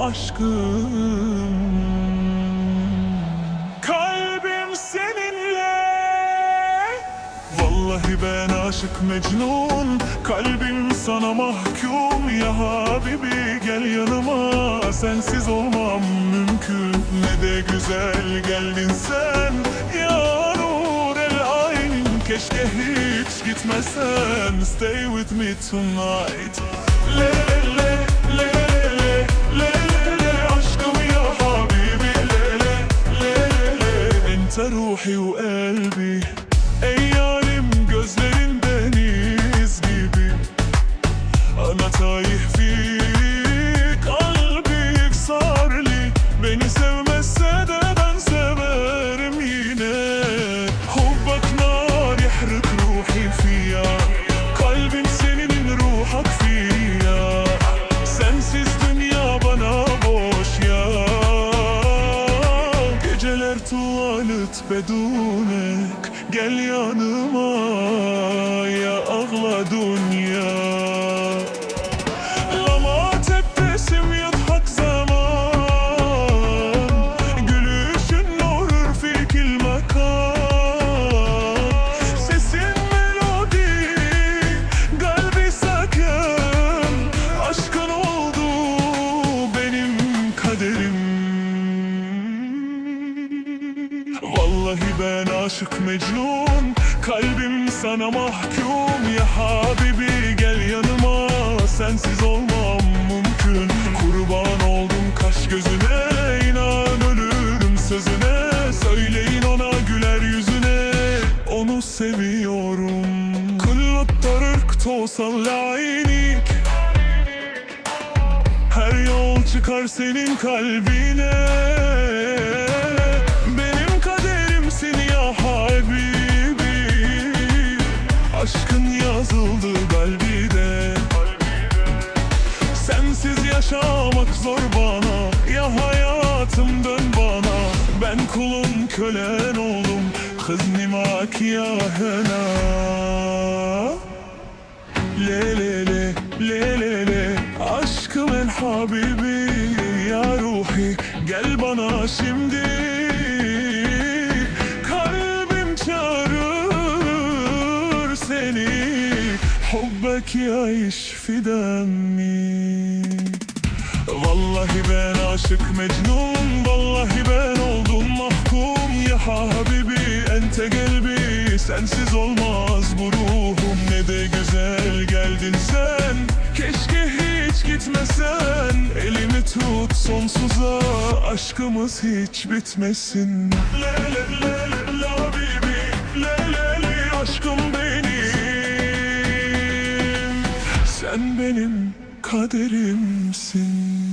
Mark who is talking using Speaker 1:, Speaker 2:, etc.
Speaker 1: aşkım. Kalbim seninle. Vallahi ben aşık Mecnun, kalbim sana mahkum. Ya Habibi gel yanıma, sensiz olmam mümkün. Ne de güzel geldin sen, ya nur el ayn. Keşke hiç gitmesen, stay with me tonight. Le le le le le le aşkım ya Habibi, le le le le. Ente ruhi ve kalbi, ey yarim gözlerin deniz gibi. Ana taih fi kalbik sarli. Beni sevmezse de ben severim yine. Hubbak nar yahrik ruhi fiyya. Kalbim senin ruhak fiyya. Sensiz dünya bana boş ya. Geceler tuvalet bedunek. Gel yanıma ya ağla dünya. Lama tebessüm yadhak zaman. Gülüşün nurur fikil makan. Sesin melodi, kalbi sakın. Aşkın oldu benim kaderim. Vallahi ben aşık Mecnun, kalbim sana mahkum. Ya Habibi gel yanıma, sensiz olmam mümkün. Kurban oldum kaş gözüne, inan ölürüm sözüne. Söyleyin ona güler yüzüne, onu seviyorum. Kullut tarık tosal lainik. Her yol çıkar senin kalbine. Benim kaderimsin ya Habibi. Aşkın yazıldı kalbide. Sensiz yaşamak zor bana. Ya hayatım dön bana. Ben kulun kölen oldum. Kız nimak ya hena. Le le le le le le aşkım el Habibi. Ya ruhi gel bana şimdi. Kalbim çağırır seni. Hubbek yaiş fidami. Vallahi ben aşık Mecnun, vallahi ben oldum mahkum. Ya Habibi ente gelbi, sensiz olmaz bu ruhum. Ne de güzel geldin sen, keşke hiç gitmesen. Elimi tut sonsuza, aşkımız hiç bitmesin. Le le le le la Habibi, le le le aşkım benim. Sen benim kaderimsin.